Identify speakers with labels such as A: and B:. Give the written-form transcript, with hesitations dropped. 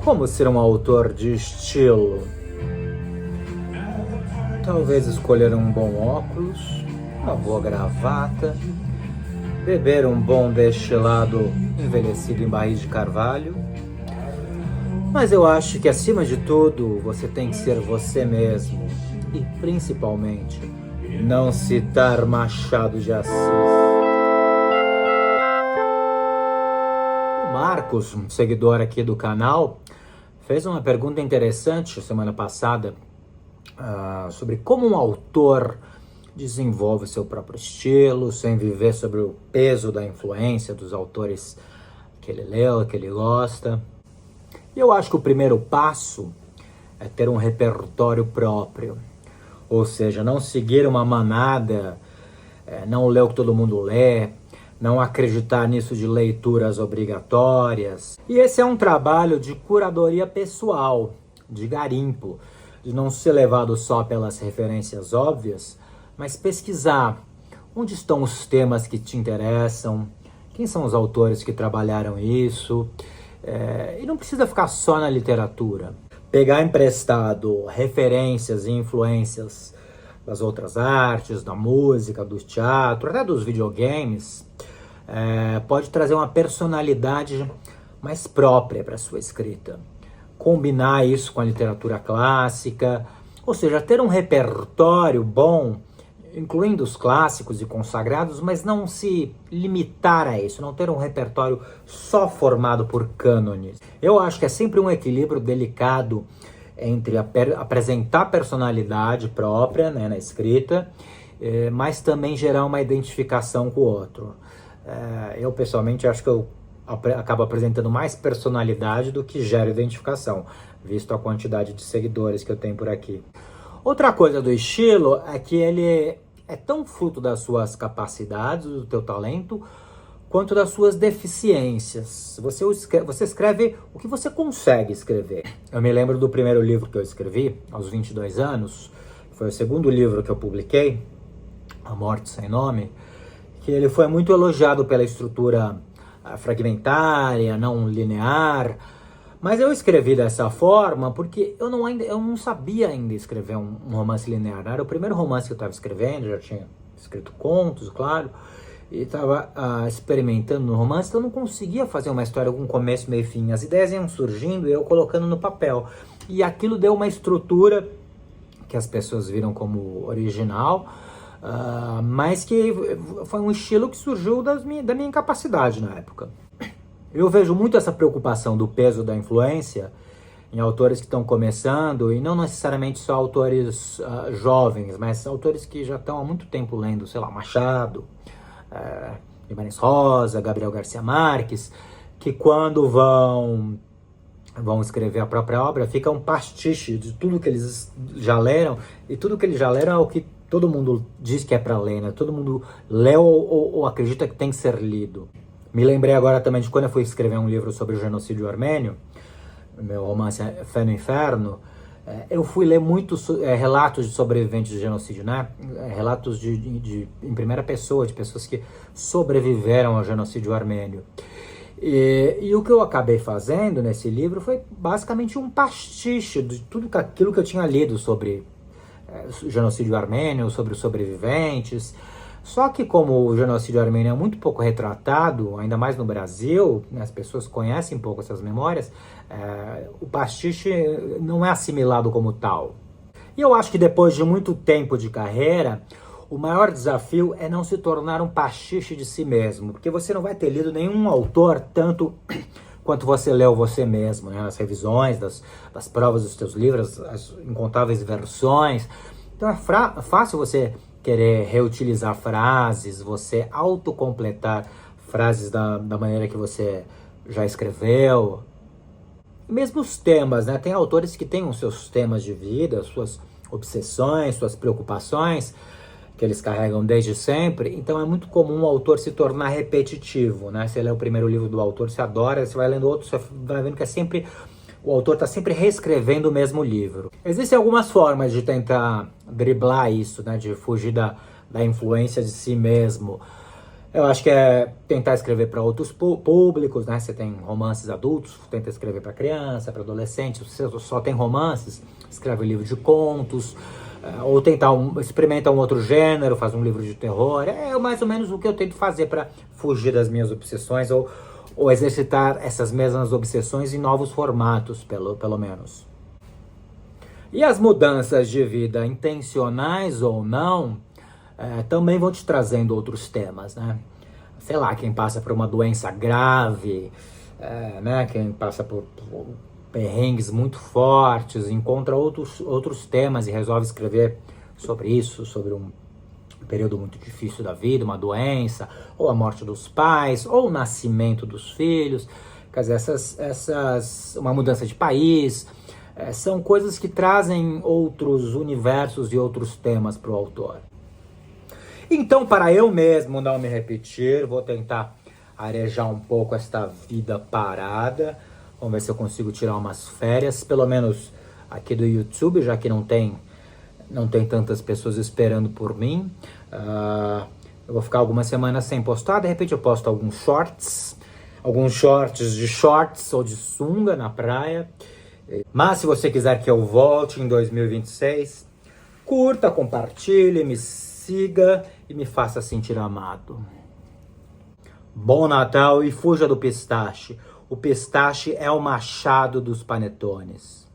A: Como ser um autor de estilo? Talvez escolher um bom óculos, uma boa gravata, beber um bom destilado envelhecido em barris de carvalho. Mas eu acho que, acima de tudo, você tem que ser você mesmo e, principalmente, não citar Machado de Assis. O Marcos, um seguidor aqui do canal, fez uma pergunta interessante semana passada sobre como um autor desenvolve seu próprio estilo sem viver sobre o peso da influência dos autores que ele leu, que ele gosta. E eu acho que o primeiro passo é ter um repertório próprio, ou seja, não seguir uma manada, não ler o que todo mundo lê, não acreditar nisso de leituras obrigatórias. E esse é um trabalho de curadoria pessoal, de garimpo, de não ser levado só pelas referências óbvias, mas pesquisar onde estão os temas que te interessam, quem são os autores que trabalharam isso, e não precisa ficar só na literatura. Pegar emprestado referências e influências das outras artes, da música, do teatro, até dos videogames, pode trazer uma personalidade mais própria para a sua escrita. Combinar isso com a literatura clássica, ou seja, ter um repertório bom, incluindo os clássicos e consagrados, mas não se limitar a isso, não ter um repertório só formado por cânones. Eu acho que é sempre um equilíbrio delicado entre apresentar personalidade própria, né, na escrita, mas também gerar uma identificação com o outro. Eu pessoalmente acho que eu acabo apresentando mais personalidade do que gera identificação, visto a quantidade de seguidores que eu tenho por aqui. Outra coisa do estilo é que ele é tão fruto das suas capacidades, do teu talento, quanto das suas deficiências. Você escreve o que você consegue escrever. Eu me lembro do primeiro livro que eu escrevi, aos 22 anos, foi o segundo livro que eu publiquei, A Morte Sem Nome, que ele foi muito elogiado pela estrutura fragmentária, não linear, mas eu escrevi dessa forma porque eu não sabia ainda escrever um romance linear. Era o primeiro romance que eu estava escrevendo, já tinha escrito contos, claro, e estava experimentando no romance, então eu não conseguia fazer uma história com começo, meio e fim. As ideias iam surgindo e eu colocando no papel. E aquilo deu uma estrutura que as pessoas viram como original, mas que foi um estilo que surgiu da minha incapacidade na época. Eu vejo muito essa preocupação do peso da influência em autores que estão começando, e não necessariamente só autores jovens, mas autores que já estão há muito tempo lendo, sei lá, Machado, Guimarães Rosa, Gabriel Garcia Marques, que quando vão escrever a própria obra, fica um pastiche de tudo que eles já leram, e tudo que eles já leram é o que todo mundo diz que é para ler, né? Todo mundo lê ou acredita que tem que ser lido. Me lembrei agora também de quando eu fui escrever um livro sobre o genocídio armênio, meu romance Fé no Inferno. Eu fui ler muitos relatos de sobreviventes de genocídio, né? Relatos em primeira pessoa, de pessoas que sobreviveram ao genocídio armênio. E o que eu acabei fazendo nesse livro foi basicamente um pastiche de tudo aquilo que eu tinha lido sobre o genocídio armênio, sobre os sobreviventes. Só que como o genocídio armênio é muito pouco retratado, ainda mais no Brasil, né, as pessoas conhecem pouco essas memórias, o pastiche não é assimilado como tal. E eu acho que depois de muito tempo de carreira, o maior desafio é não se tornar um pastiche de si mesmo, porque você não vai ter lido nenhum autor tanto quanto você leu você mesmo, né, nas revisões, das provas dos teus livros, as incontáveis versões. Então é fácil você querer reutilizar frases, você autocompletar frases da maneira que você já escreveu. E mesmo os temas, né? Tem autores que têm os seus temas de vida, suas obsessões, suas preocupações, que eles carregam desde sempre. Então é muito comum o autor se tornar repetitivo, né? Você lê o primeiro livro do autor, você adora, você vai lendo outro, você vai vendo que é sempre... O autor está sempre reescrevendo o mesmo livro. Existem algumas formas de tentar driblar isso, né? De fugir da influência de si mesmo. Eu acho que é tentar escrever para outros públicos, né? Você tem romances adultos, tenta escrever para criança, para adolescente. Se você só tem romances, escreve um livro de contos, ou tentar experimentar um outro gênero, faz um livro de terror. É mais ou menos o que eu tento fazer para fugir das minhas obsessões ou exercitar essas mesmas obsessões em novos formatos, pelo menos. E as mudanças de vida, intencionais ou não, também vão te trazendo outros temas, né? Sei lá, quem passa por uma doença grave, né? Quem passa por perrengues muito fortes, encontra outros temas e resolve escrever sobre isso, sobre um período muito difícil da vida, uma doença, ou a morte dos pais, ou o nascimento dos filhos. Quer dizer, uma mudança de país, são coisas que trazem outros universos e outros temas para o autor. Então, para eu mesmo não me repetir, vou tentar arejar um pouco esta vida parada. Vamos ver se eu consigo tirar umas férias, pelo menos aqui do YouTube, já que não tem tantas pessoas esperando por mim. Eu vou ficar algumas semanas sem postar, de repente eu posto alguns shorts de shorts ou de sunga na praia. Mas se você quiser que eu volte em 2026, curta, compartilhe, me siga e me faça sentir amado. Bom Natal e fuja do pistache. O pistache é o machado dos panetones.